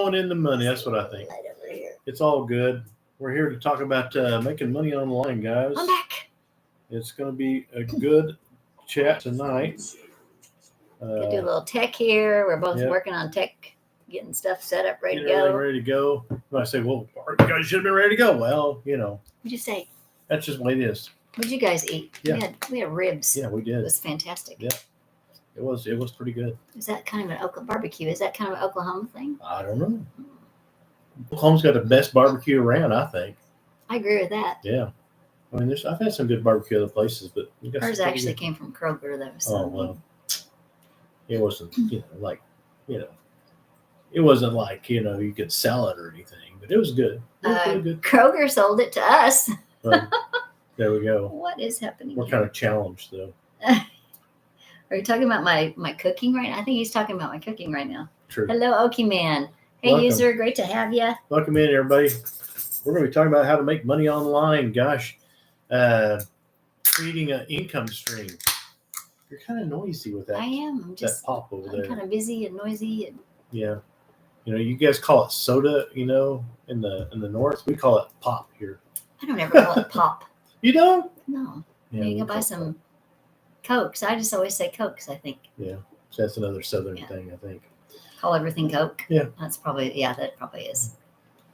flowing in the money. That's what I think. Right over here. It's all good. We're here to talk about making money online, guys. I'm back. It's going to be a good chat tonight. Could do a little tech here. We're both Yep. working on tech, getting stuff set up, ready to Getting everything go. ready to go. I say, well, you guys should have been ready to go. Well, you know, What'd you say? that's just what it is. What'd you guys eat? Yeah. We had ribs. Yeah, we It did. was fantastic. Yeah. It was pretty good. Is that kind of an Oklahoma barbecue? Is that kind of an Oklahoma thing? I don't know. Oklahoma's got the best barbecue around, I think. I agree with that. Yeah. I mean, I've had some good barbecue other places, but you got Ours some actually good. came from Kroger, though. So. Oh well, it wasn't it wasn't like you could sell it or anything, but it was good. It was pretty good. Kroger sold it to us. Well, there we go. What is happening? We're here? kind of challenged though. Are you talking about my cooking right now? I think he's talking about my cooking right now. True. Hello, Okie Man. Hey, Welcome. user. Great to have you. Welcome in, everybody. We're going to be talking about how to make money online. Gosh, creating an income stream. You're kind of noisy with that. I am. I'm just. That pop over I'm there. kind of busy and noisy. And Yeah. You guys call it soda. In the north, we call it pop here. I don't ever call it pop. You don't? No. Yeah, You we go buy call it some pop. Cokes. I just always say Cokes. I think. Yeah. So that's another southern Yeah. thing, I think. Call everything Coke. Yeah. That's probably. Yeah, that probably is.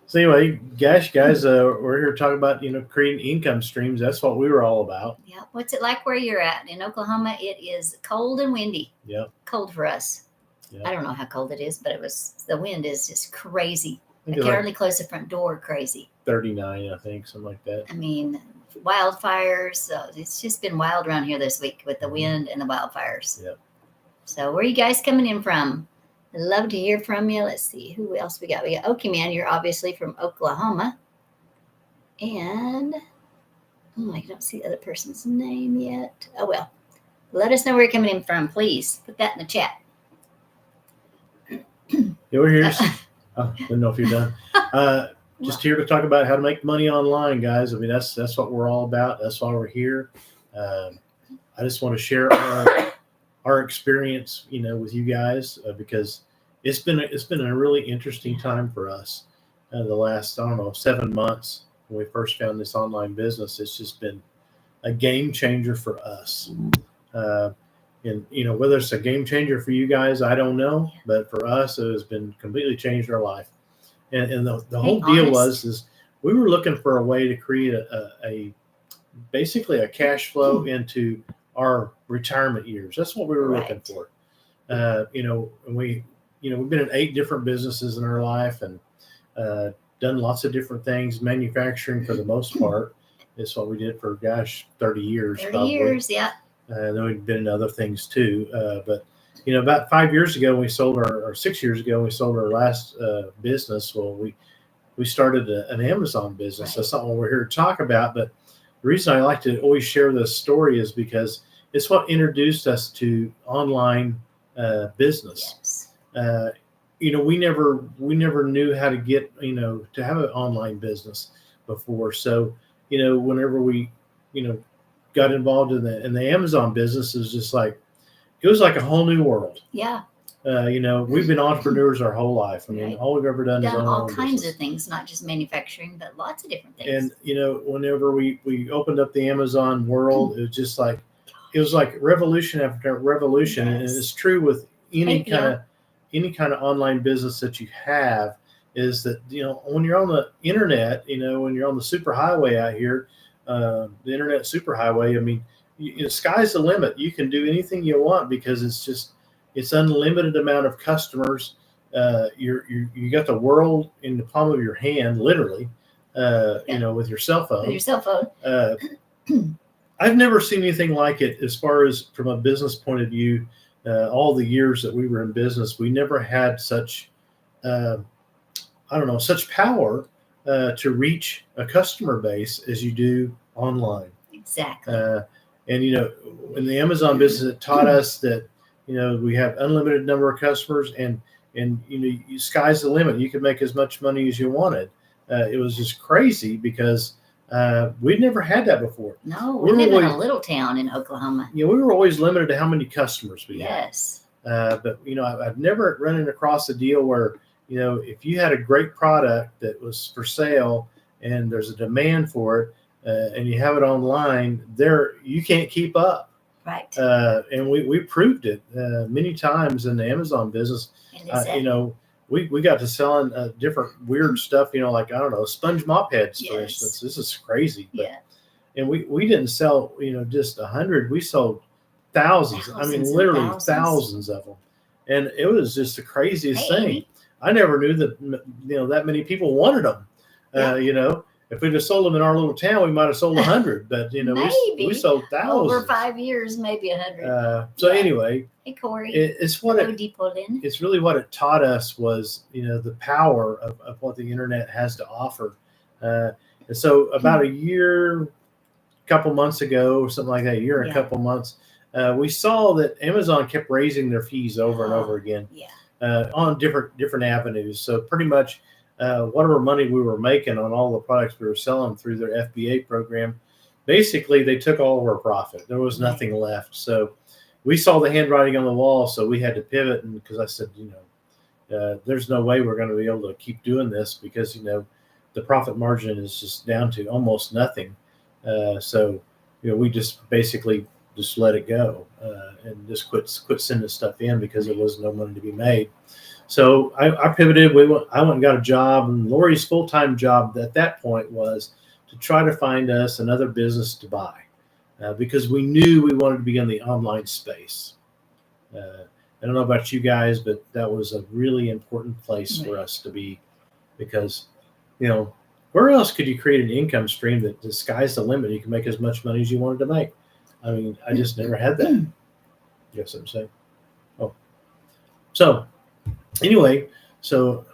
So anyway, guys, we're here talking about creating income streams. That's what we were all about. Yeah. What's it like where you're at in Oklahoma? It is cold and windy. Yeah. Cold for us. Yeah. I don't know how cold it is, but the wind is just crazy. I I think can it's like hardly close the front door. Crazy. 39, I think, something like that. I mean, wildfires. It's just been wild around here this week with the wind and the wildfires. Yep. So where are you guys coming in from? I'd love to hear from you. Let's see who else we got. We got Okie Man. You're obviously from Oklahoma. And I don't see the other person's name yet. Oh well. Let us know where you're coming in from, please. Put that in the chat. Yeah, we're here. I don't know if you're done. Just here to talk about how to make money online, guys. I mean, that's what we're all about. That's why we're here. I just want to share our experience, with you guys because it's been a really interesting time for us. The last 7 months when we first found this online business, it's just been a game changer for us. And whether it's a game changer for you guys, I don't know, but for us, it has been completely changed our life. And the whole deal was we were looking for a way to create basically a cash flow into our retirement years. That's what we were looking for. And we've been in 8 different businesses in our life and done lots of different things. Manufacturing for the most part is what we did for 30 years. 30 probably. years, yeah. Then we've been in other things too. But about 5 years ago, we sold or 6 years ago, we sold our last business. Well, we started an Amazon business. Right. That's not what we're here to talk about. But the reason I like to always share this story is because it's what introduced us to online business. Yes. We never knew how to get to have an online business before. So whenever we got involved in the Amazon business, it was like a whole new world. Yeah. We've been entrepreneurs our whole life. I mean, Right. all we've ever done is Done own all our own kinds business. of things, not just manufacturing, but lots of different things. And whenever we opened up the Amazon world, it was like revolution after revolution. Yes. And it's true with any kind of online business that you have, is that when you're on the internet, when you're on the superhighway out here, the internet superhighway, I mean, sky's the limit. You can do anything you want because it's unlimited amount of customers. You got the world in the palm of your hand, literally. With your cell phone. With your cell phone. I've never seen anything like it as far as from a business point of view. All the years that we were in business, we never had such such power to reach a customer base as you do online. Exactly. And in the Amazon business, it taught us that we have unlimited number of customers, and sky's the limit. You could make as much money as you wanted. It was just crazy because we'd never had that before. No, we live in a little town in Oklahoma. We were always limited to how many customers we had. Yes. But I've never run across a deal where if you had a great product that was for sale and there's a demand for it, and you have it online, you can't keep up. Right. And we proved it many times in the Amazon business. We got to selling different weird stuff, like, I don't know, sponge mop heads, for instance. This is crazy. But, and we didn't sell, just 100. We sold thousands. I mean, literally thousands of them. And it was just the craziest thing. I never knew that, that many people wanted them. If we'd have sold them in our little town, we might have sold 100. But, we sold thousands. Over 5 years, maybe 100. So anyway. Hey, Corey. It's really what it taught us was, the power of what the internet has to offer. And so about a couple months ago or something like that, a couple months, we saw that Amazon kept raising their fees over and over again on different avenues. So pretty much whatever money we were making on all the products we were selling through their FBA program, basically they took all of our profit. There was nothing left. So we saw the handwriting on the wall, so we had to pivot. And because I said, there's no way we're going to be able to keep doing this because, the profit margin is just down to almost nothing. So, we just basically just let it go and just quit sending stuff in because there was no money to be made. So I pivoted. I went and got a job, and Lori's full-time job at that point was to try to find us another business to buy because we knew we wanted to be in the online space. I don't know about you guys, but that was a really important place for us to be because, where else could you create an income stream that the sky's the limit? You can make as much money as you wanted to make. I mean, I just never had that. You know what I'm saying? Oh, so anyway, so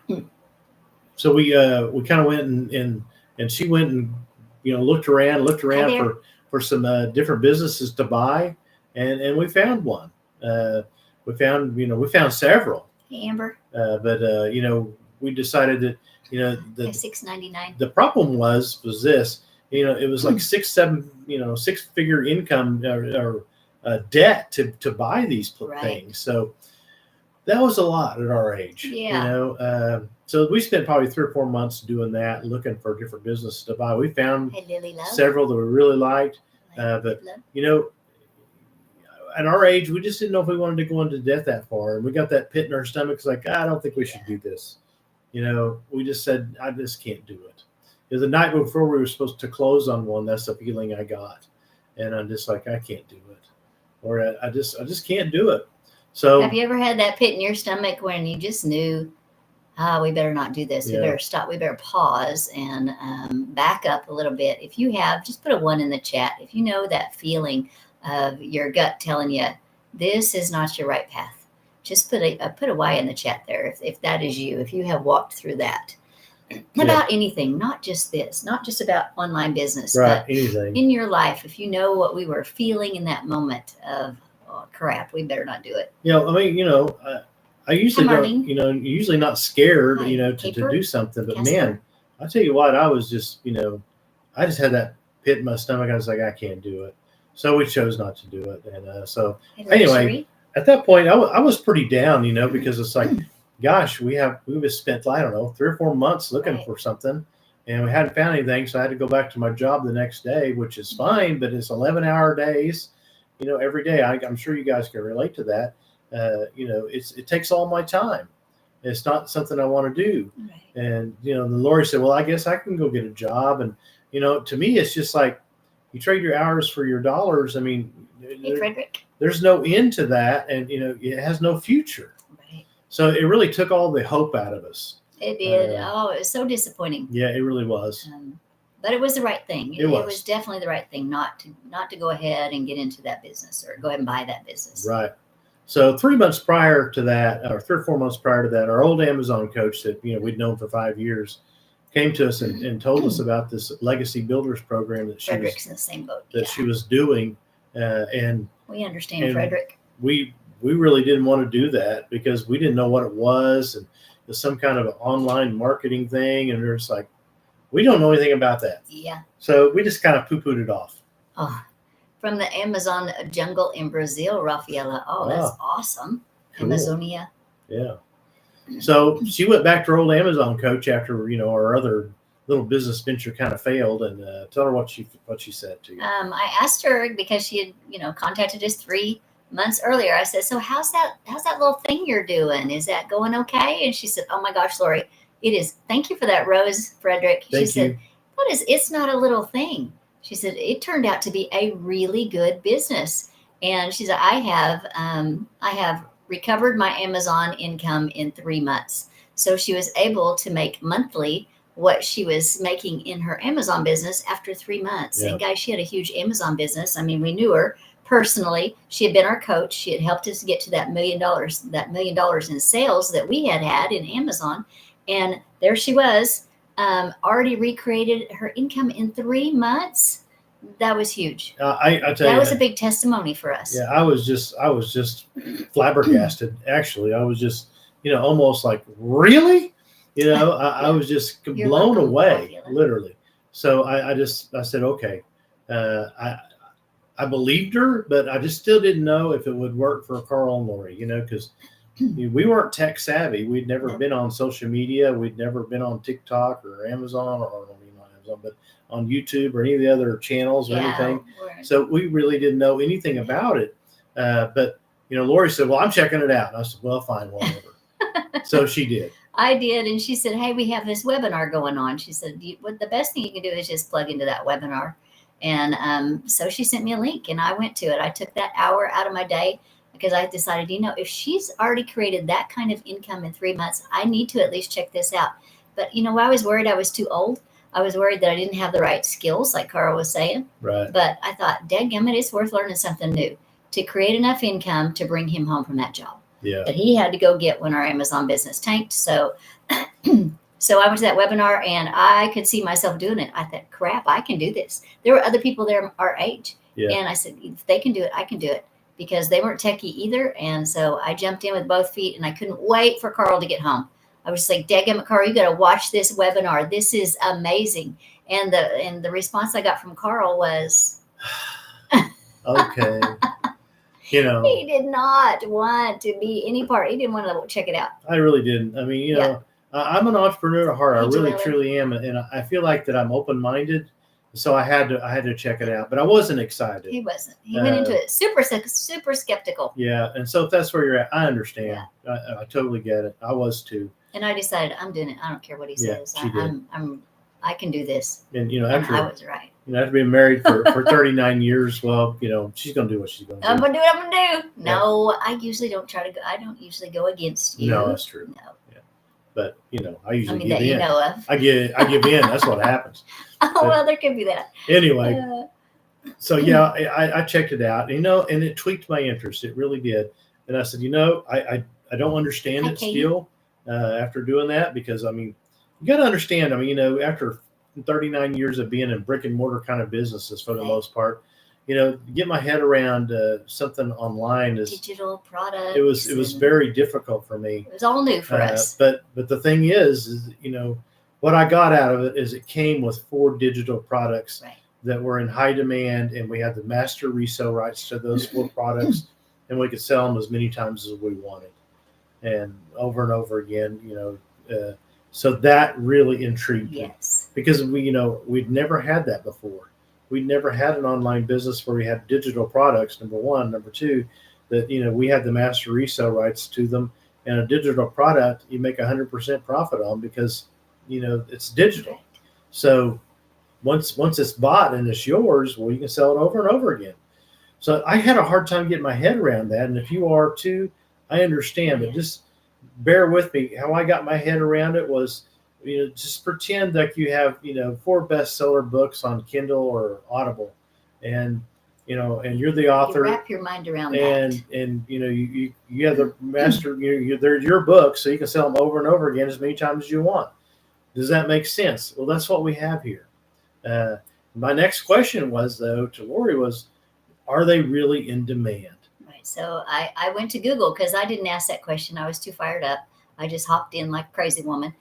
we kind of went and she went and looked around for some different businesses to buy, and we found one. We found several. Hey, Amber. But we decided that the $6.99. The problem was this. It was like 6 figure income or debt to buy these things. So that was a lot at our age. Yeah. So we spent probably 3 or 4 months doing that, looking for different businesses to buy. We found several that we really liked. But at our age, we just didn't know if we wanted to go into debt that far. And we got that pit in our stomach. It's like, I don't think we should do this. We just said, I just can't do it. The night before we were supposed to close on one, that's the feeling I got. And I'm just like, I can't do it. Or I just can't do it. So have you ever had that pit in your stomach when you just knew, we better not do this. We better stop. We better pause and back up a little bit. If you have, just put a 1 in the chat. If you know that feeling of your gut telling you this is not your right path, just put a Y in the chat there. If that is you, if you have walked through that. About anything, not just this, not just about online business, but anything in your life. If you know what we were feeling in that moment of, oh crap, we better not do it. I usually don't, usually not scared, to do something, but man, I tell you what, I was just, I just had that pit in my stomach. I was like, I can't do it. So we chose not to do it. And so anyway, at that point, I was pretty down, because it's like, gosh, we've spent, I don't know, 3 or 4 months looking for something, and we hadn't found anything. So I had to go back to my job the next day, which is fine, but it's 11-hour days, every day. I'm sure you guys can relate to that. It takes all my time. It's not something I want to do. Right. And, then Lori said, well, I guess I can go get a job. And, to me, it's just like you trade your hours for your dollars. I mean, there's no end to that. And, it has no future. So it really took all the hope out of us. It did. It was so disappointing. Yeah, it really was. But it was the right thing. It was definitely the right thing not to go ahead and get into that business or go ahead and buy that business. Right. So 3 months prior to that, or 3 or 4 months prior to that, our old Amazon coach that we'd known for 5 years came to us and told us about this Legacy Builders program that Frederick's in the same boat. She was doing, and we understand Frederick. We really didn't want to do that because we didn't know what it was, and it was some kind of an online marketing thing, and we're just like, we don't know anything about that. Yeah. So we just kind of poo-pooed it off. Oh, from the Amazon jungle in Brazil, Rafaela. Oh, that's awesome. Cool. Amazonia. Yeah. So she went back to her old Amazon coach after, our other little business venture kind of failed, and tell her what she said to you. I asked her because she had, contacted us 3 months earlier. I said, "So how's that little thing you're doing? Is that going okay?" And she said, "Oh my gosh, Lori, it is. Thank you for that, Rose Frederick." She said, "It's not a little thing." She said, "It turned out to be a really good business." And she said, I have recovered my Amazon income in 3 months. So she was able to make monthly what she was making in her Amazon business after 3 months. Yeah. And guys, she had a huge Amazon business. I mean, we knew her personally. She had been our coach. She had helped us get to that $1 million in sales that we had in Amazon. And there she was, already recreated her income in 3 months. That was huge. I tell you, that was a big testimony for us. Yeah, I was just flabbergasted. Actually, I was just, almost like, really? I was just blown away, literally. So I said, okay. I believed her, but I just still didn't know if it would work for Carl and Lori, because we weren't tech savvy. We'd never been on social media. We'd never been on TikTok or Amazon, or not Amazon, but on YouTube or any of the other channels or anything. So we really didn't know anything about it. But, Lori said, "Well, I'm checking it out." And I said, "Well, fine, whatever." So she did. I did. And she said, "Hey, we have this webinar going on." She said, "What the best thing you can do is just plug into that webinar." And so she sent me a link and I went to it. I took that hour out of my day because I decided, if she's already created that kind of income in 3 months, I need to at least check this out. But, I was worried I was too old. I was worried that I didn't have the right skills, like Carl was saying. Right. But I thought, dadgummit, it's worth learning something new to create enough income to bring him home from that job. Yeah. That he had to go get when our Amazon business tanked. So so I went to that webinar and I could see myself doing it. I thought, crap, I can do this. There were other people there our age. Yeah. And I said, if they can do it, I can do it, because they weren't techie either. And so I jumped in with both feet and I couldn't wait for Carl to get home. I was just like, dadgummit, Carl, you got to watch this webinar. This is amazing. And the response I got from Carl was, okay. He did not want to be any part. He didn't want to check it out. I really didn't. I mean, I'm an entrepreneur at heart. I really, truly am. And I feel like that I'm open-minded. So I had to check it out, but I wasn't excited. He wasn't. He went into it super skeptical. Yeah. And so if that's where you're at, I understand. Yeah. I totally get it. I was too. And I decided I'm doing it. I don't care what he says. I can do this. And, after I was right. After being married for 39 years, well, she's going to do what she's going to do. I'm going to do what I'm going to do. No, I usually don't try to go. I don't usually go against you. No, that's true. No. Yeah. But, I usually give in. You know of. I give in. That's what happens. Well, there could be that. Anyway. So, yeah, I checked it out, and it tweaked my interest. It really did. And I said, I don't understand it still after doing that, because, you got to understand, after 39 years of being in brick and mortar kind of businesses for the most part, get my head around something online is digital products. It was very difficult for me. It was all new for us. But the thing is what I got out of it is it came with 4 digital products that were in high demand, and we had the master resale rights to those 4 products, and we could sell them as many times as we wanted, and over again. So that really intrigued me, because we'd never had that before. We'd never had an online business where we had digital products. Number one, number two, that we had the master resale rights to them, and a digital product you make 100% profit on because it's digital. So once it's bought and it's yours, well, you can sell it over and over again. So I had a hard time getting my head around that, and if you are too, I understand, but just bear with me. How I got my head around it was, just pretend like you have, 4 bestseller books on Kindle or Audible, and you're the author. You wrap your mind around that. And you have the master. They're your books, so you can sell them over and over again as many times as you want. Does that make sense? Well, that's what we have here. My next question was, though, to Lori was, are they really in demand? So I went to Google because I didn't ask that question. I was too fired up. I just hopped in like a crazy woman.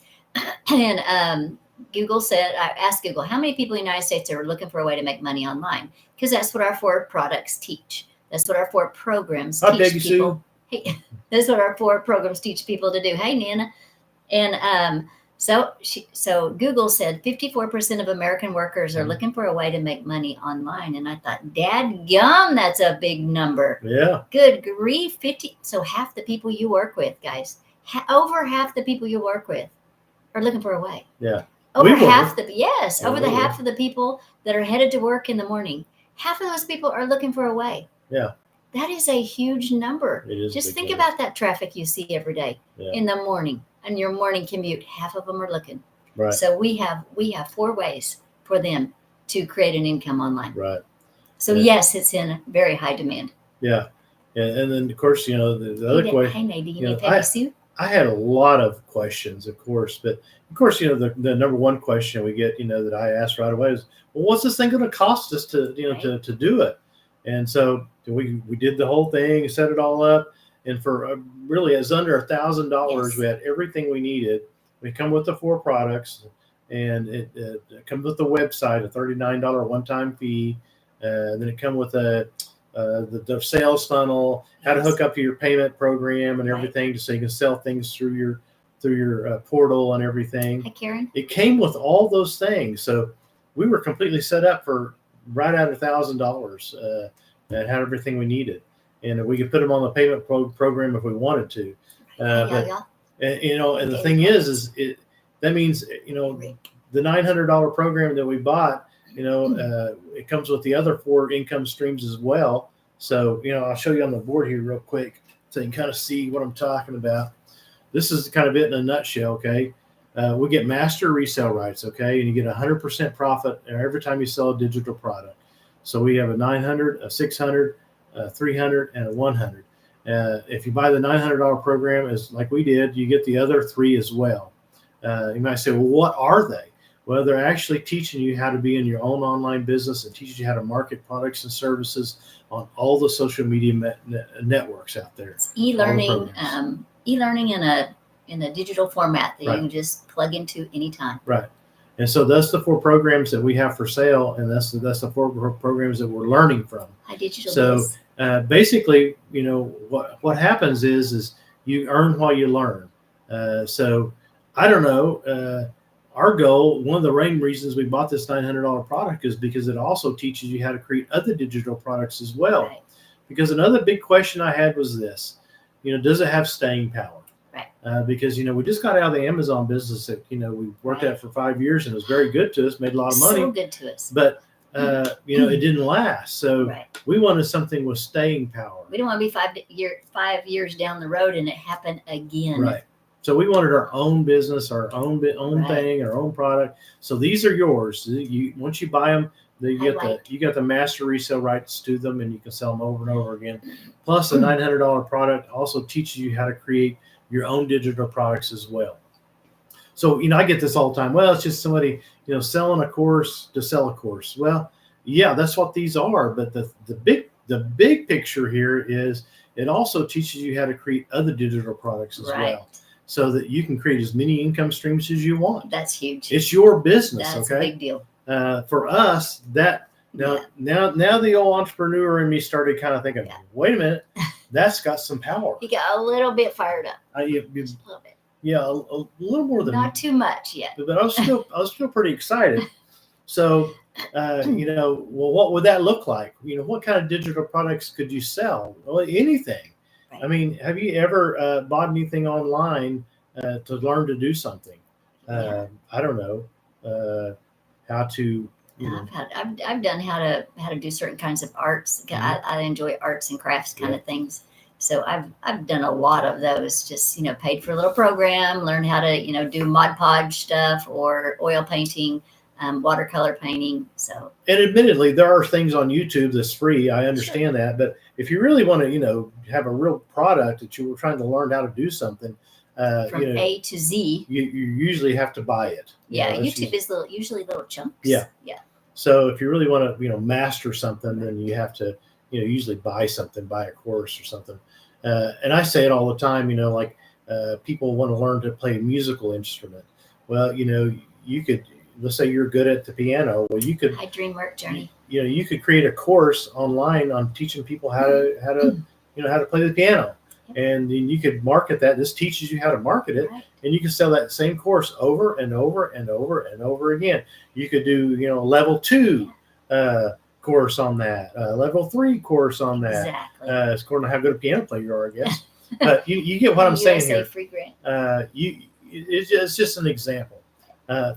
And Google said, I asked Google, how many people in the United States are looking for a way to make money online? Because that's what our 4 products teach. That's what our 4 programs teach people. Hey, that's what our 4 programs teach people to do. Hey, Nana. And so Google said 54% of American workers are looking for a way to make money online. And I thought, dad gum, that's a big number. Yeah. Good grief. 50. So half the people you work with, guys, over half the people you work with are looking for a way. Yeah. Over We were. half the, yes, Yeah, over the we were. half of the people that are headed to work in the morning, half of those people are looking for a way. Yeah. That is a huge number. It is a Just big think number. about that traffic you see every day Yeah. in the morning and your morning commute. Half of them are looking. Right. So we have 4 ways for them to create an income online. Right. So Yeah. yes, it's in very high demand. Yeah. And then of course, you know, the other question. Hey, Nadine, you know, need Pepsi soup? I had a lot of questions, of course, but of course, you know, the number one question we get, you know, that I ask right away is, well, what's this thing going to cost us to, you know, Right. to do it? And so we did the whole thing, set it all up, and for really, it's under $1,000. Yes. We had everything we needed. We come with the 4 products, and it comes with the website, a $39 one-time fee. Then it comes with the sales funnel, how to Yes. hook up to your payment program and Right. everything, so you can sell things through your portal and everything. Hi, Karen. It came with all those things, so we were completely set up for right at $1,000 and had everything we needed, and we could put them on the payment program if we wanted to. But you know, and the thing is it that means, you know, the $900 program that we bought, you know, it comes with the other 4 income streams as well. So, you know, I'll show you on the board here real quick so you can kind of see what I'm talking about. This is kind of it in a nutshell. Okay. We get master resale rights. Okay. And you get 100% profit every time you sell a digital product. So we have a 900, a 600, a 300, and a 100. If you buy the $900 program, as like we did, you get the other 3 as well. You might say, well, what are they? Well, they're actually teaching you how to be in your own online business and teaching you how to market products and services on all the social media networks out there. It's e-learning, e-learning in a digital format that Right. you can just plug into anytime. Right. And so that's the 4 programs that we have for sale, and that's the 4 programs that we're learning from. Hi, digital. So basically, you know, what happens is you earn while you learn. So I don't know. Our goal, one of the main reasons we bought this $900 product is because it also teaches you how to create other digital products as well. Right. Because another big question I had was this, you know, does it have staying power? Right. Because, you know, we just got out of the Amazon business that, you know, we worked Right. at for 5 years and it was very good to us, made a lot of money. So good to us. But, you know, it didn't last. So Right. we wanted something with staying power. We don't want to be 5 years down the road and it happen again. Right. So we wanted our own business, our own Right. thing, our own product. So these are yours. Once you buy them, you got the master resale rights to them, and you can sell them over and over again. Plus, the $900 product also teaches you how to create your own digital products as well. So, you know, I get this all the time. Well, it's just somebody, you know, selling a course to sell a course. Well, yeah, that's what these are. But the big picture here is it also teaches you how to create other digital products as Right. well, so that you can create as many income streams as you want. That's huge. It's your business. That's Okay. a big deal. For us, that now the old entrepreneur in me started kind of thinking, Yeah. wait a minute, that's got some power. You got a little bit fired up. Just a little bit. Yeah, a little more than Not too much yet. but I was still pretty excited. So, you know, well, what would that look like? You know, what kind of digital products could you sell? Well, anything. Right. I mean, have you ever bought anything online to learn to do something? Yeah. I don't know how to. You know, I've done how to do certain kinds of arts. I enjoy arts and crafts kind of things. So I've done a lot of those. Just, you know, paid for a little program, learn how to, you know, do Mod Podge stuff or oil painting, watercolor painting. So, and admittedly, there are things on YouTube that's free. I understand that, but if you really want to, you know, have a real product that you were trying to learn how to do something, from you know, A to Z. you usually have to buy it. Yeah, You know, YouTube is usually little chunks. Yeah. Yeah. So if you really want to, you know, master something, then you have to, you know, usually buy a course or something. And I say it all the time, you know, like people want to learn to play a musical instrument. Well, you know, you could, let's say you're good at the piano. Well, you could. Hi, Dream Work Journey. You know, you could create a course online on teaching people how to you know, how to play the piano. and then you could market that. This teaches you how to market it, Right. and you can sell that same course over and over and over and over again. You could do, level 2 course on that, level 3 course on that. Exactly. It's according to how good a piano player you are, I guess. But you get what I'm saying USA here. free grant. It's just an example.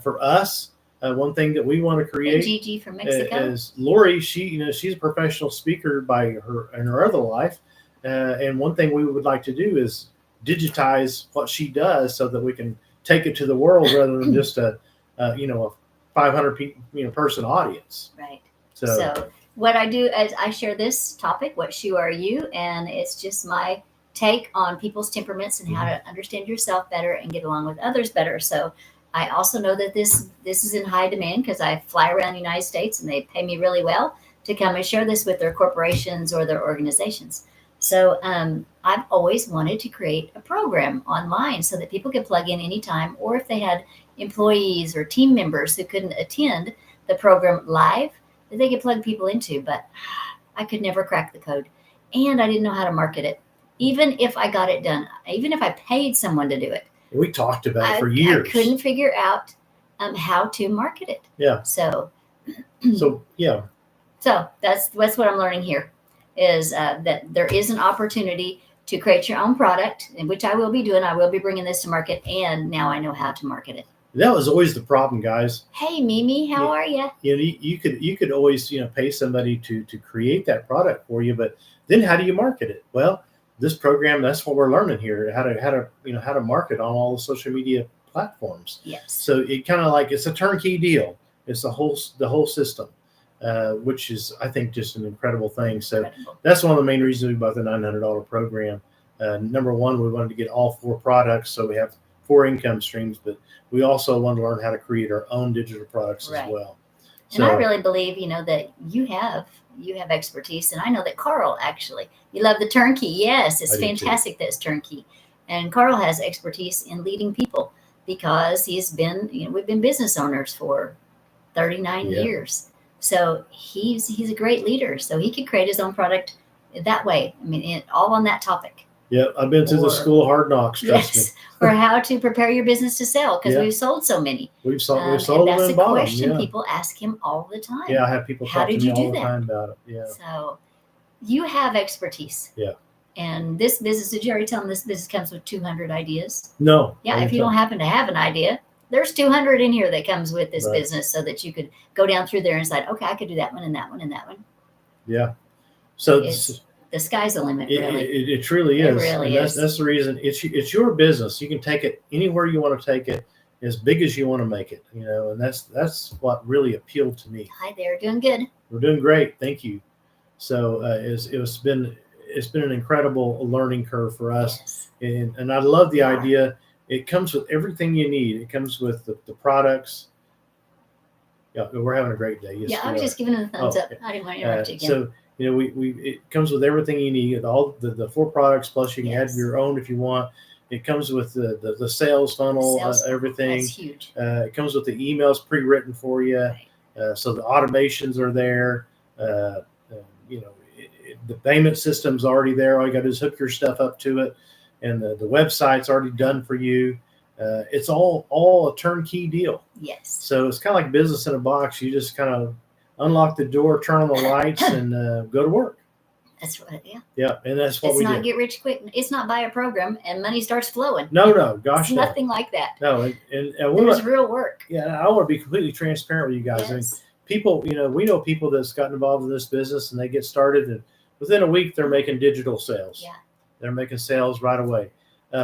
For us, one thing that we want to Hey, create Gigi from Mexico. is Lori. She's a professional speaker by her in her other life, and one thing we would like to do is digitize what she does so that we can take it to the world rather than just a 500 person audience. Right. So So what I do is I share this topic, what shoe are you? And it's just my take on people's temperaments and how to understand yourself better and get along with others better. So I also know that this is in high demand because I fly around the United States and they pay me really well to come and share this with their corporations or their organizations. So I've always wanted to create a program online so that people could plug in anytime, or if they had employees or team members who couldn't attend the program live, that they could plug people into. But I could never crack the code, and I didn't know how to market it. Even if I got it done, even if I paid someone to do it, we talked about it for years. I couldn't figure out how to market it. Yeah. So yeah. So that's what I'm learning here is that there is an opportunity to create your own product, in which I will be doing. I will be bringing this to market, and now I know how to market it. That was always the problem, guys. Hey, Mimi, how are you? You could always pay somebody to create that product for you, but then how do you market it? Well, this program, that's what we're learning here, how to market on all the social media platforms. Yes. So it kind of like it's a turnkey deal. It's the whole system, which is, I think, just an incredible thing. So Incredible. that's one of the main reasons we bought the $900 program. Number one, we wanted to get all 4 products, so we have 4 income streams, but we also want to learn how to create our own digital products as well. And I really believe, that you have expertise, and I know that Carl actually, you love the turnkey. Yes, it's fantastic that it's turnkey, and Carl has expertise in leading people because he's been, we've been business owners for 39 years, so he's a great leader. So he could create his own product that way. I mean, all on that topic. Yeah, I've been through the school of hard knocks. Trust me. Or how to prepare your business to sell, because we've sold so many. We've sold and them that's and a bought question them. people ask him all the time. Yeah, I have people How talk to did me you do all the that? time about it. Yeah. So you have expertise. Yeah. And this business, did you already tell them this business comes with 200 ideas? No. Yeah, if you don't happen to have an idea, there's 200 in here that comes with this business, so that you could go down through there and decide, okay, I could do that one and that one and that one. Yeah. So the sky's the limit, really. It truly is. It really is. That's the reason. It's your business. You can take it anywhere you want to take it, as big as you want to make it. And that's what really appealed to me. Hi there, doing good. We're doing great. Thank you. So it's been an incredible learning curve for us, and I love the idea. It comes with everything you need. It comes with the products. Yeah, we're having a great day. Yes, I was just giving it a thumbs up. I didn't want to interrupt you again. So it comes with everything you need. All the 4 products, plus you can add your own if you want. It comes with the sales funnel, everything. That's huge. It comes with the emails pre-written for you, so the automations are there. The payment system's already there. All you got to do is hook your stuff up to it, and the website's already done for you. It's all a turnkey deal. Yes. So it's kind of like business in a box. You just kind of unlock the door, turn on the lights, and go to work. That's right. Yeah. Yeah, and that's what we do. It's not get rich quick. It's not buy a program and money starts flowing. No, gosh, it's nothing like that. No, and there's real work. Yeah, I want to be completely transparent with you guys. Yes. I mean, people, we know people that's gotten involved in this business, and they get started, and within a week they're making digital sales. Yeah. They're making sales right away.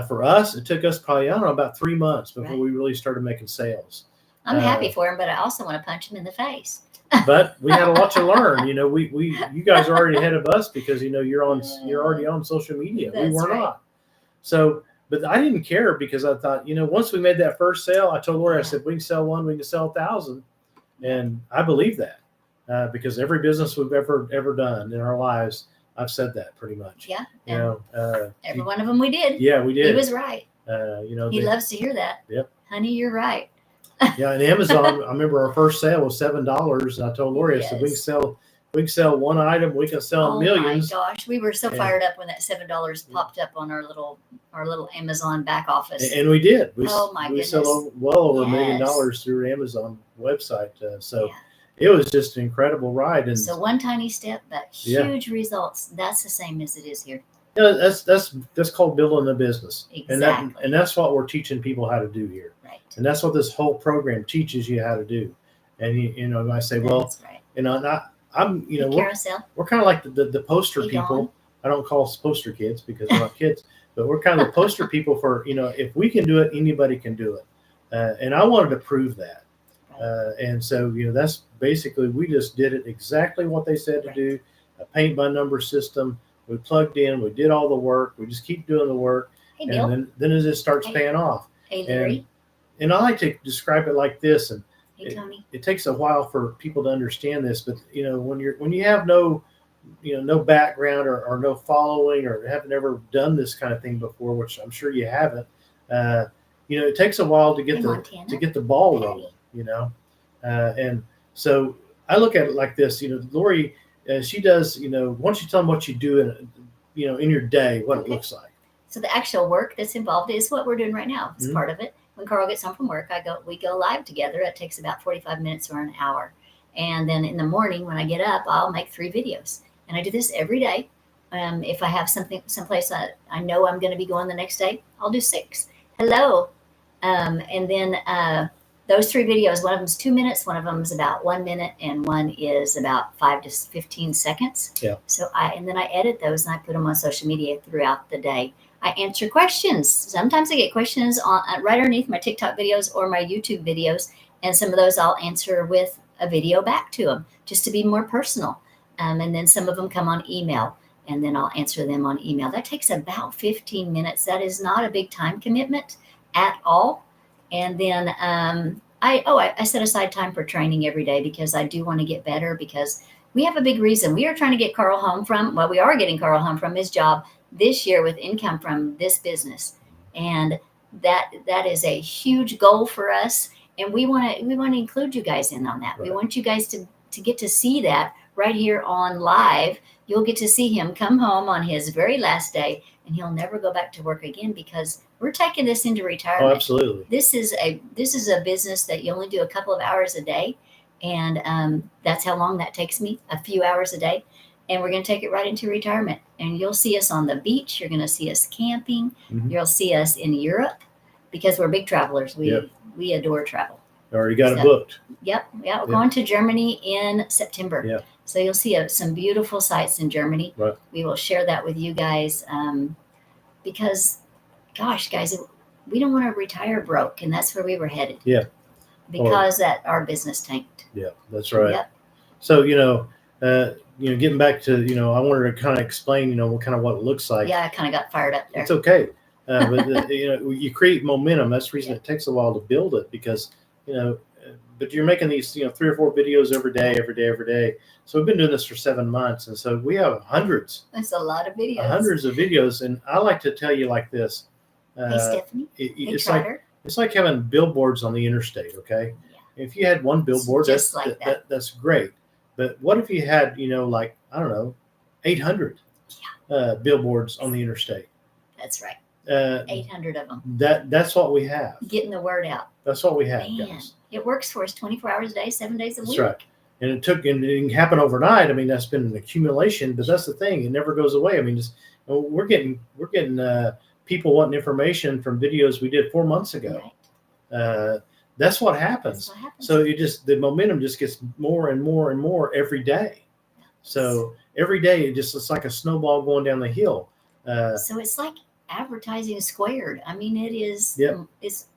For us, it took us probably, about 3 months before we really started making sales. I'm happy for him, but I also want to punch him in the face. But we had a lot to learn. You guys are already ahead of us because you're already on social media. We were not. So, but I didn't care because I thought, once we made that first sale, I told Lori, I said, we can sell one, we can sell 1,000, and I believe that because every business we've ever done in our lives, I've said that pretty much. Yeah. Every one of them we did. Yeah, we did. He was right. He loves to hear that. Yep. Honey, you're right. Yeah, and Amazon, I remember our first sale was $7. And I told Lori, I said, we can we can sell one item, we can sell millions. Oh my gosh, we were so fired up when that $7 popped up on our little Amazon back office. And we did. We goodness. sell well over $1 million Yes. through Amazon website. So Yeah. it was just an incredible ride. And So one tiny step, but huge results. That's the same as it is here. yeah, that's called building a business. Exactly. And that's what we're teaching people how to do here. Right. And that's what this whole program teaches you how to do. And you know, I say, well, That's right. you know, I'm, you know, Carousel. we're kind of like the poster Hey, people. Dawn. I don't call us poster kids because we're not kids, but we're kind of the poster people for, you know, if we can do it, anybody can do it. And I wanted to prove that. And so, you know, that's basically, we just did it exactly what they said to do, a paint by number system. We plugged in, we did all the work. We just keep doing the work. Hey, Bill. And then it just starts paying off. Hey, Larry. And I like to describe it like this. And Hey, Tony. it takes a while for people to understand this, but you know, when you have no, you know, no background or no following or haven't ever done this kind of thing before, which I'm sure you haven't, you know, it takes a while to get the ball rolling, you know, and so I look at it like this, you know, Lori, she does, you know, once you tell them what you do in, you know, in your day, what it looks like. So the actual work that's involved is what we're doing right now. It's part of it. When Carl gets home from work, we go live together. It takes about 45 minutes or an hour. And then in the morning when I get up, I'll make 3 videos. And I do this every day. If I have someplace I know I'm going to be going the next day, I'll do 6. Hello. And then those 3 videos, one of them is 2 minutes, one of them is about 1 minute, and one is about 5 to 15 seconds. Yeah. So then I edit those and I put them on social media throughout the day. I answer questions. Sometimes I get questions on right underneath my TikTok videos or my YouTube videos, and some of those I'll answer with a video back to them just to be more personal. And then some of them come on email, and then I'll answer them on email. That takes about 15 minutes. That is not a big time commitment at all. And then I set aside time for training every day because I do want to get better, because we have a big reason. We are trying to get Carl home from, we are getting Carl home from his job this year with income from this business. And that is a huge goal for us. And we want to include you guys in on that. Right. We want you guys to get to see that right here on live. You'll get to see him come home on his very last day, and he'll never go back to work again, because we're taking this into retirement. Oh, absolutely. This is a business that you only do a couple of hours a day. And that's how long that takes me, a few hours a day. And we're going to take it right into retirement. And you'll see us on the beach. You're going to see us camping. Mm-hmm. You'll see us in Europe, because we're big travelers. We adore travel. Already got it booked. Yep. Yeah. We're going to Germany in September. Yeah. So you'll see some beautiful sights in Germany. Right. We will share that with you guys, because, gosh, guys, we don't want to retire broke. And that's where we were headed. Yeah. Because our business tanked. Yeah, that's right. Yep. So, getting back to, I wanted to kind of explain, what it looks like. Yeah, I kind of got fired up there. It's okay. But, you create momentum. That's the reason it takes a while to build it, because, but you're making these, 3 or 4 videos every day. So we've been doing this for 7 months. And so we have hundreds. That's a lot of videos. Hundreds of videos. And I like to tell you like this. Hey, Stephanie. It's like having billboards on the interstate. Okay. Yeah. If you had one billboard, that's great. But what if you had, 800 billboards on the interstate? That's right. 800 of them. That's what we have. Getting the word out. That's what we have, guys. It works for us 24 hours a day, 7 days a week. That's right. And it can happen overnight. I mean, that's been an accumulation, but that's the thing. It never goes away. I mean, we're getting people wanting information from videos we did 4 months ago. Right. That's what happens. So the momentum just gets more and more and more every day. Yes. So every day it's like a snowball going down the hill. So it's like advertising squared. I mean, it is. Yep. It's.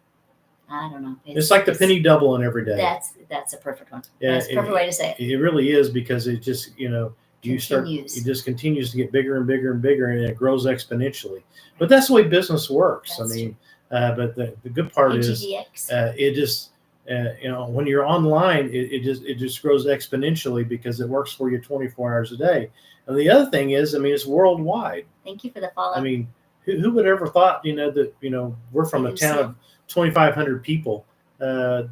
I don't know. It's like the penny doubling every day. That's a perfect one. Yeah, that's a perfect way to say it. It really is, because it just it just continues to get bigger and bigger and bigger, and it grows exponentially. But that's the way business works. But the good part is it just when you're online, it just grows exponentially, because it works for you 24 hours a day. And the other thing is, it's worldwide. Thank you for the follow. Who would ever thought that we're from a town of 2,500 people in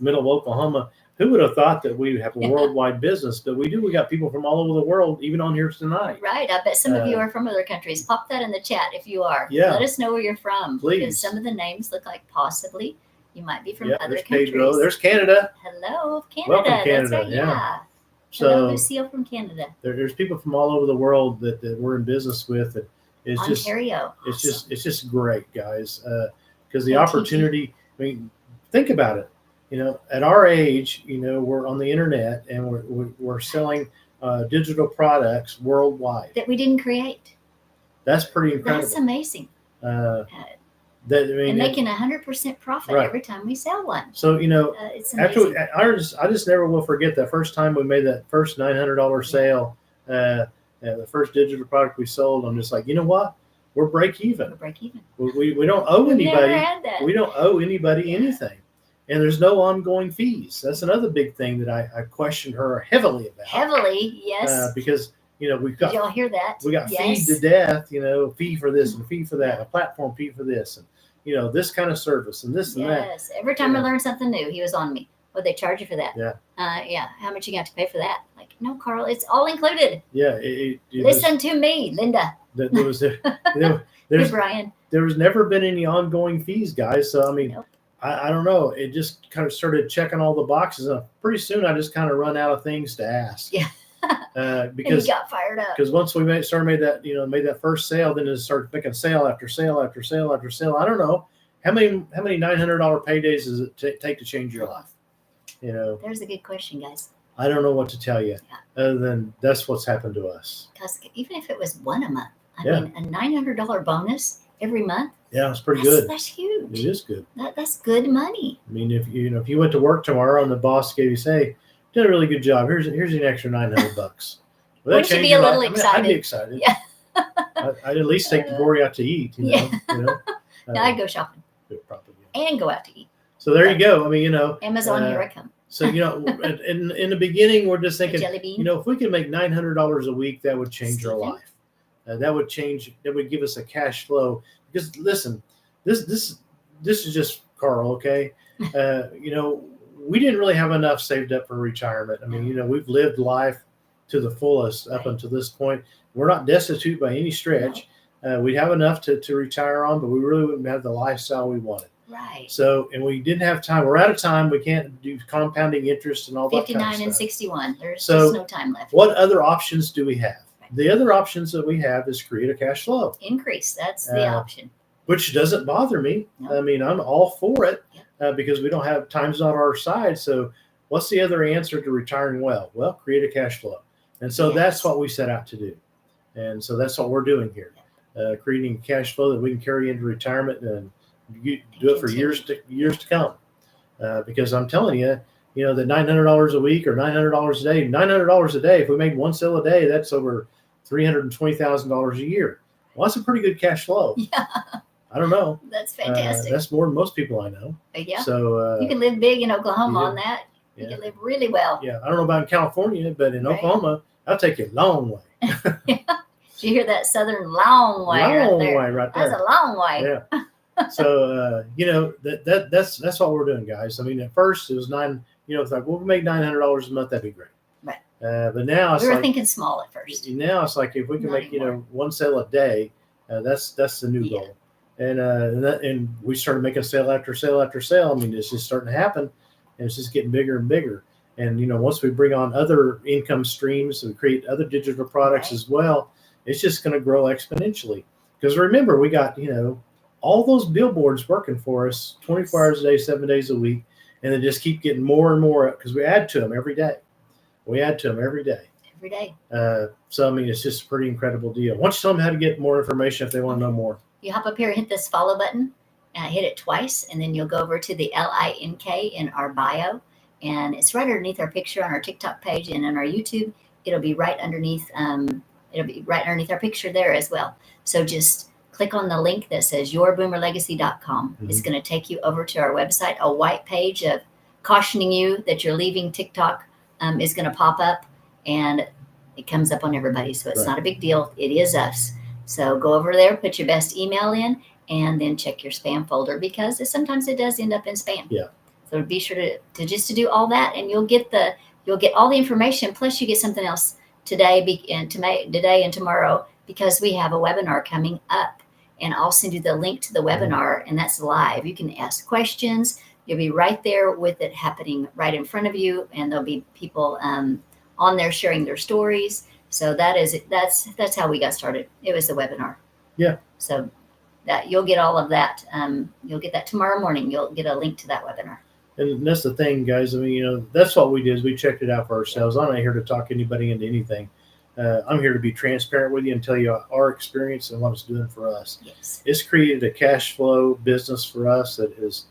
middle of Oklahoma. who would have thought that we have a Yeah. worldwide business? But we do. We got people from all over the world, even on here tonight. Right. I bet some of you are from other countries. Pop that in the chat if you are. Yeah. Let us know where you're from. Please. Because some of the names look like possibly you might be from Yeah, other there's countries. Pedro. There's Canada. Hello, Canada. Welcome, That's Canada. right. Yeah. Hello, So Lucille from Canada. there's people from all over the world that we're in business with. That it's Ontario. just it's just great, guys. Because the Thank you. opportunity. I mean, think about it. You know, at our age, you know, we're on the internet and we're selling digital products worldwide. That we didn't create. That's pretty incredible. That's amazing. And making 100% profit Right. every time we sell one. So, you know, It's amazing. I just never will forget that first time we made that first $900 sale, the first digital product we sold. I'm just like, you know what? We're break even. We're break even. We don't owe We've never anybody. had that. We don't owe anybody anything. And there's no ongoing fees. That's another big thing that I questioned her heavily about. Heavily, yes. Because, you know, Did y'all hear that? we got Yes. feed to death, you know, fee for this and a fee for that, a platform fee for this, and, you know, this kind of service and this and that. Yes. Every time I Yeah. learned something new, he was on me. Would they charge you for that? Yeah. Yeah. How much you got to pay for that? Like, no, Carl, it's all included. Yeah. Listen to me, Linda. There was, Hey, there's, Brian. there's never been any ongoing fees, guys. So, I mean, Nope. I don't know. It just kind of started checking all the boxes. And pretty soon I just kind of run out of things to ask. Yeah. And Because he got fired up. once we made that first sale, then it started making sale after sale after sale after sale. I don't know how many $900 paydays does it take to change your life? You know, There's a good question, guys. I don't know what to tell you Yeah. other than that's what's happened to us. Because even if it was one a month, I Yeah. mean, a $900 bonus every month. Yeah, it's pretty good. That's huge. It is good. That's good money. I mean, if you went to work tomorrow and the boss gave you say, did a really good job. Here's an extra $900. Well, Wouldn't you be a little I'd be excited? excited. Yeah. I'd at least take the Gory out to eat. You know. Yeah. You know? Now I go shopping Probably, yeah. and go out to eat. So there you go. I mean, you know. Amazon, here I come. So you know, in the beginning, we're just A thinking, jelly bean. you know, if we could make $900 a week, that would change our Stephen? life. That would change. That would give us a cash flow. Because listen, this is just Carl, okay? You know, we didn't really have enough saved up for retirement. I mean, you know, we've lived life to the fullest up until this point. We're not destitute by any stretch. We'd have enough to retire on, but we really wouldn't have the lifestyle we wanted. Right. So, and we didn't have time. We're out of time. We can't do compounding interest and all that 59 kind of and stuff. 61. There's So, just no time left. What other options do we have? Right. The other options that we have is create a cash flow, Increase. That's the option. which doesn't bother me. No. I mean, I'm all for it Yeah. because we don't have time's not our side. So, what's the other answer to retiring well? Well, create a cash flow. And so Yes. that's what we set out to do. And so that's what we're doing here, creating cash flow that we can carry into retirement and do it for years to come. Because I'm telling you, you know, that $900 a week or $900 a day, $900 a day, if we made one sale a day, that's over $320,000 a year. Well, that's a pretty good cash flow. Yeah. I don't know. That's fantastic. That's more than most people I know. Yeah. So You can live big in Oklahoma yeah. on that. You Yeah. can live really well. yeah, I don't know about in California, but in Right. Oklahoma, I'll take you a long way. Did you hear that southern long way right Long there? way right there. That's a long way. Yeah. So you know that's what we're doing, guys. I mean, at first it was it's like, well, we make $900 a month, that'd be great. Right. But now it's We were like thinking small at first. now it's like if we can Not make anymore. one sale a day, that's the new Yeah. goal. And we started making sale after sale after sale. I mean, it's just starting to happen, and it's just getting bigger and bigger. And you know, once we bring on other income streams and create other digital products Right. as well, it's just going to grow exponentially. Because remember, we got all those billboards working for us 24 hours a day, 7 days a week, and they just keep getting more and more because we add to them every day. Every day. So I mean, it's just a pretty incredible deal. Why don't you tell them how to get more information if they want to know more? You hop up here and hit this follow button, hit it twice, and then you'll go over to the LINK in our bio. And it's right underneath our picture on our TikTok page and on our YouTube. It'll be right underneath. Our picture there as well. So just click on the link that says yourboomerlegacy.com. Mhm. It's going to take you over to our website. A white page of cautioning you that you're leaving TikTok is going to pop up, and it comes up on everybody. So it's Right. not a big deal. It is us. So go over there, put your best email in, and then check your spam folder because sometimes it does end up in spam. Yeah. So be sure to just to do all that, and you'll get all the information. Plus, you get something else today and tomorrow, because we have a webinar coming up, and I'll send you the link to the webinar, and that's live. You can ask questions. You'll be right there with it happening right in front of you, and there'll be people on there sharing their stories. So that's how we got started. It was the webinar. Yeah. So that you'll get all of that. You'll get that tomorrow morning. You'll get a link to that webinar. And that's the thing, guys. I mean, that's what we did, is we checked it out for ourselves. I'm not here to talk anybody into anything. I'm here to be transparent with you and tell you our experience and what it's doing for us. Yes. It's created a cash flow business for us that is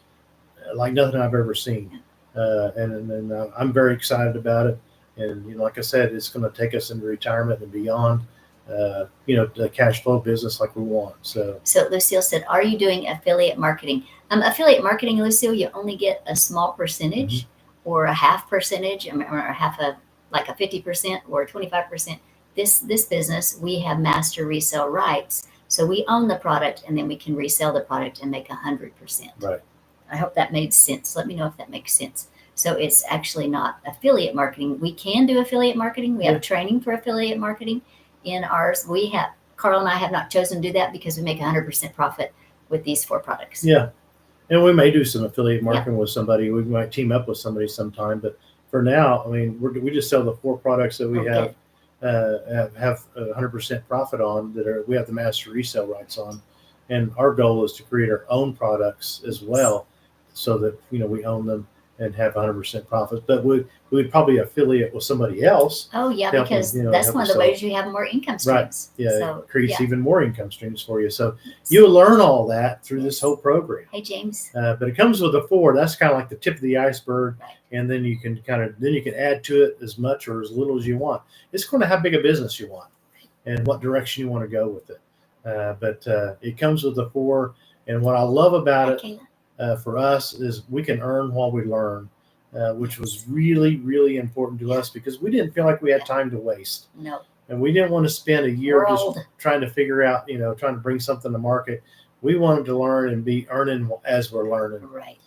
like nothing I've ever seen. And I'm very excited about it. And, like I said, it's going to take us into retirement and beyond, the cash flow business like we want. So Lucille said, are you doing affiliate marketing? Affiliate marketing, Lucille, you only get a small percentage or a half percentage, or like a 50% or 25%. This business, we have master resale rights. So we own the product, and then we can resell the product and make 100%. Right. I hope that made sense. Let me know if that makes sense. So it's actually not affiliate marketing. We can do affiliate marketing. We have training for affiliate marketing in ours. Carl and I have not chosen to do that because we make 100% profit with these 4 products. Yeah. And we may do some affiliate marketing with somebody. We might team up with somebody sometime. But for now, I mean, we just sell the 4 products that we have 100% profit on, we have the master resale rights on. And our goal is to create our own products as well, so that, we own them and have 100% profits. But we'd probably affiliate with somebody else. Oh, yeah, because that's one of the ways you have more income streams. Right. Yeah, so, it creates even more income streams for you. So you'll learn all that through this whole program. Hey, James. But it comes with a 4. That's kind of like the tip of the iceberg. Right. And then you can add to it as much or as little as you want. It's going to how big a business you want and what direction you want to go with it. But it comes with a 4. And what I love about it for us is we can earn while we learn, which was really, really important to us, because we didn't feel like we had time to waste. No. And we didn't want to spend a year trying to figure out, trying to bring something to market. We wanted to learn and be earning as we're learning, right?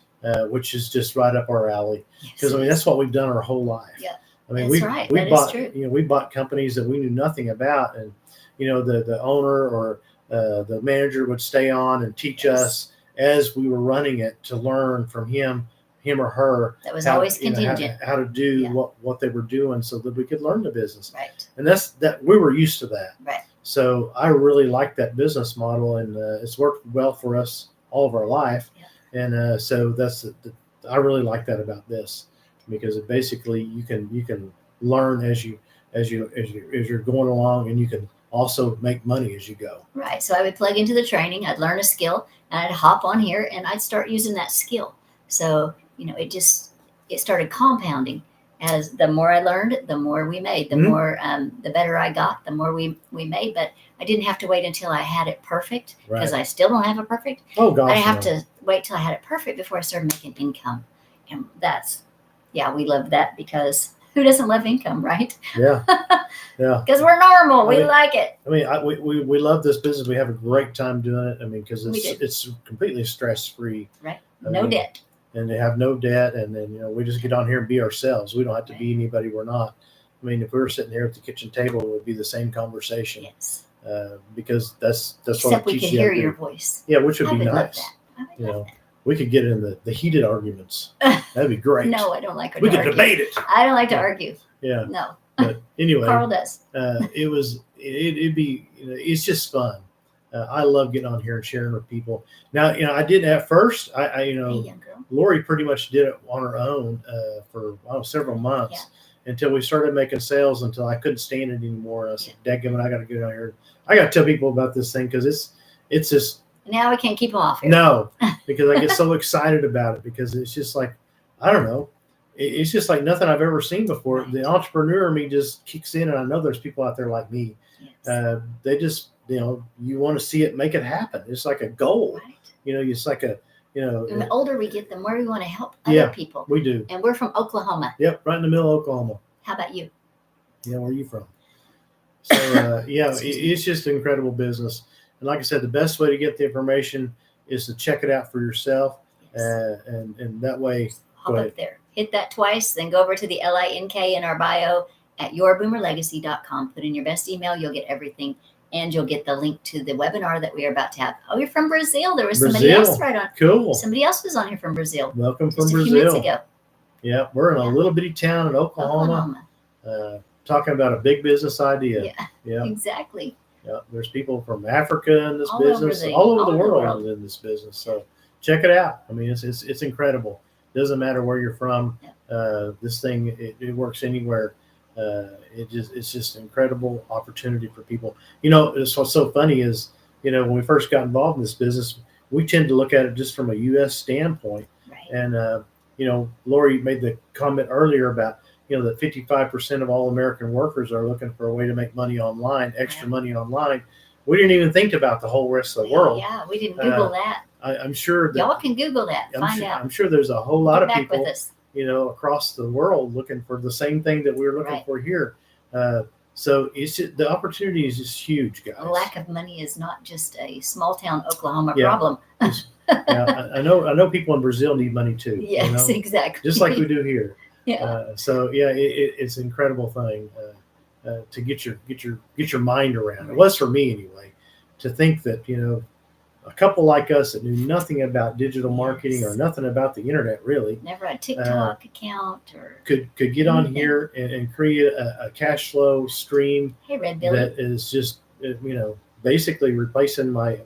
Which is just right up our alley. Because that's what we've done our whole life. Yeah. I mean, we bought companies that we knew nothing about, and the owner or the manager would stay on and teach us as we were running it, to learn from him or her. That was always contingent. How to do what they were doing, so that we could learn the business. Right. And that we were used to that. Right. So I really like that business model, and it's worked well for us all of our life. Yeah. And so I really like that about this, because it basically you can learn as you're going along, and you can also make money as you go. Right. So I would plug into the training, I'd learn a skill, and I'd hop on here and I'd start using that skill. So, it started compounding. As the more I learned, the more we made, the more, the better I got, the more we made. But I didn't have to wait until I had it perfect, because I still don't have it perfect. Oh, gosh. I have to wait till I had it perfect before I started making income. And we love that, because who doesn't love income, right? Yeah. Yeah. Because we're normal. We like it. I mean, we love this business. We have a great time doing it. I mean, because it's completely stress-free. Right. No debt. And they have no debt. And then, we just get on here and be ourselves. We don't have to be anybody we're not. I mean, if we were sitting here at the kitchen table, it would be the same conversation. Yes. Because that's Except we can hear your voice. Yeah, which would be nice. Love that. I would love that. We could get in the heated arguments. That'd be great. No, I don't like to argue. We could debate it. I don't like to argue. Yeah. No. But anyway, Carl does. It'd be, it's just fun. I love getting on here and sharing with people. Now, I didn't at first. Lori pretty much did it on her own for several months until we started making sales, until I couldn't stand it anymore. I said, "Dadgummit, I got to get on here. I got to tell people about this thing, because it's just." Now we can't keep them off here. No, because I get so excited about it, because it's just like, I don't know. It's just like nothing I've ever seen before. Right. The entrepreneur in me just kicks in, and I know there's people out there like me. Yes. They just, you want to see it, make it happen. It's like a goal. Right. It's like a, And the older we get, the more we want to help other people. We do. And we're from Oklahoma. Yep, right in the middle of Oklahoma. How about you? Yeah, where are you from? So, it's just an incredible business. And like I said, the best way to get the information is to check it out for yourself. Yes. And that way, pop up there. Hit that twice, then go over to the LINK in our bio at yourboomerlegacy.com. Put in your best email. You'll get everything. And you'll get the link to the webinar that we are about to have. Oh, you're from Brazil. There was somebody else right on. Cool. Somebody else was on here from Brazil. Welcome just from a Brazil. Few minutes ago. Yeah, we're in a little bitty town in Oklahoma. Talking about a big business idea. Yeah. Exactly. Yeah, there's people from Africa in this all business, over all over the world in this business. So check it out. I mean, it's incredible. Doesn't matter where you're from. This thing it works anywhere. It's just an incredible opportunity for people. You know, it's what's so funny is, you know, when we first got involved in this business, we tend to look at it just from a U.S. standpoint. Right. And you know, Lori made the comment earlier about, you know, that 55% of all American workers are looking for a way to make money online, extra money online. We didn't even think about the whole rest of the world. Yeah, we didn't Google that. I'm sure that y'all can Google that. Find out. I'm sure there's a whole lot of people, with us. You know, across the world looking for the same thing that we're looking for here. So it's just, the opportunity is just huge, guys. A lack of money is not just a small town Oklahoma problem. I know people in Brazil need money too. Yes, you know? Exactly. Just like we do here. Yeah. So yeah, it's an incredible thing to get your mind around. It was for me anyway, to think that, you know, a couple like us that knew nothing about digital marketing or nothing about the internet really, never a TikTok account or could get on here and create a cash flow stream. Hey, Red Billy. That is just, you know, basically replacing my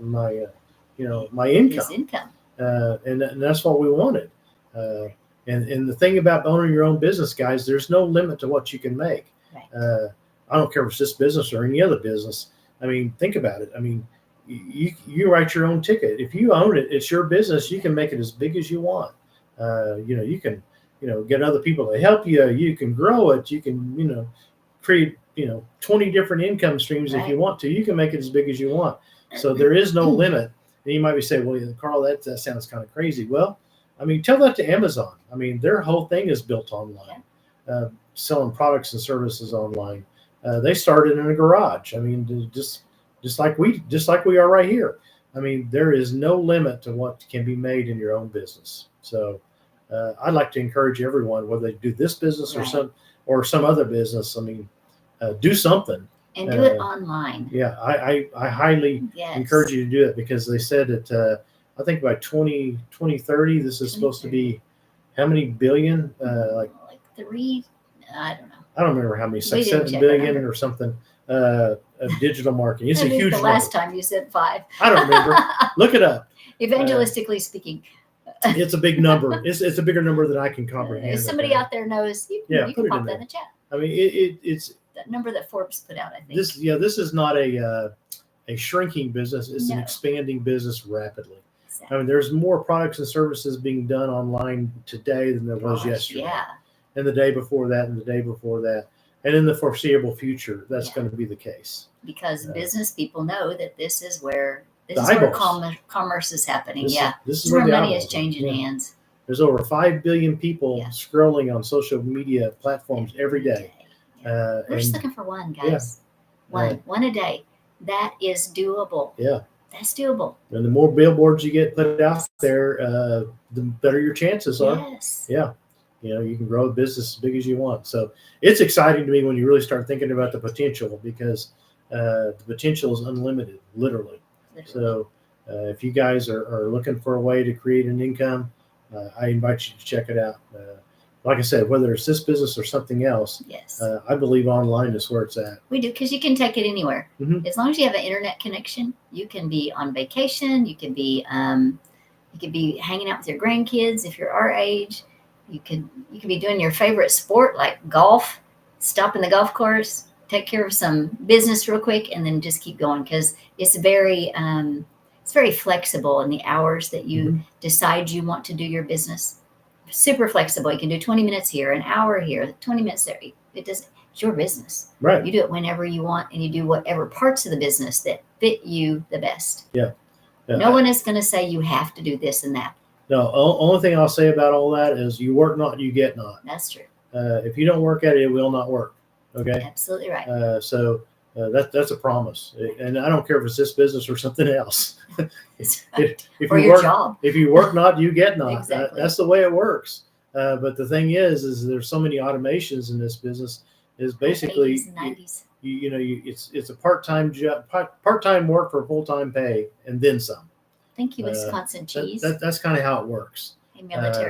you know, my income. His income. And that's what we wanted. And the thing about owning your own business, guys, there's no limit to what you can make. Right. I don't care if it's this business or any other business. I mean, think about it. I mean, you write your own ticket. If you own it, it's your business. You can make it as big as you want. You know, you can, you know, get other people to help you. You can grow it. You can, you know, create, you know, 20 different income streams if you want to. You can make it as big as you want. So there is no limit. And you might be saying, well, Carl, that sounds kind of crazy. Well, I mean, tell that to Amazon. I mean, their whole thing is built online, selling products and services online. They started in a garage. I mean, just like we are right here. I mean, there is no limit to what can be made in your own business. So I'd like to encourage everyone, whether they do this business or some other business. I mean, do something. And do it online. Yeah, I highly encourage you to do it, because they said that I think by 2030, this is supposed to be how many billion? Like 3, I don't know. I don't remember how many, like 7 billion or something of digital marketing. It's a huge number. Last time you said 5. I don't remember. Look it up. Evangelistically speaking. It's a big number. It's a bigger number than I can comprehend. If somebody out there knows, you can pop that in the chat. I mean, it's that number that Forbes put out, I think. This is not a shrinking business. It's an expanding business rapidly. Exactly. I mean, there's more products and services being done online today than there was yesterday. Yeah. And the day before that, and the day before that, and in the foreseeable future, that's going to be the case. Because business people know that this is where commerce is happening. This is where money is changing hands. There's over 5 billion people scrolling on social media platforms every day. We're just looking for one, guys. One a day. That is doable. Yeah. That's doable. And the more billboards you get put out there, the better your chances are. Yes. Yeah. You know, you can grow a business as big as you want. So it's exciting to me when you really start thinking about the potential, because the potential is unlimited, literally. So if you guys are looking for a way to create an income, I invite you to check it out. Like I said, whether it's this business or something else, I believe online is where it's at. We do, because you can take it anywhere. Mm-hmm. As long as you have an internet connection, you can be on vacation. You can be hanging out with your grandkids if you're our age. You could be doing your favorite sport like golf. Stop in the golf course, take care of some business real quick, and then just keep going, because it's very flexible in the hours that you decide you want to do your business. Super flexible. You can do 20 minutes here, an hour here, 20 minutes there. It's your business. Right. You do it whenever you want, and you do whatever parts of the business that fit you the best. Yeah. No one is going to say you have to do this and that. No, only thing I'll say about all that is you work not, you get not. That's true. If you don't work at it, it will not work. Okay. Absolutely right. So that's a promise, and I don't care if it's this business or something else. Or your job. If you work not, you get not. Exactly. That's the way it works. But the thing is there's so many automations in this business. Is basically 80s, 90s. It's a part-time job, part-time work for full-time pay, and then some. Thank you, Wisconsin cheese. That's kind of how it works. Hey, military.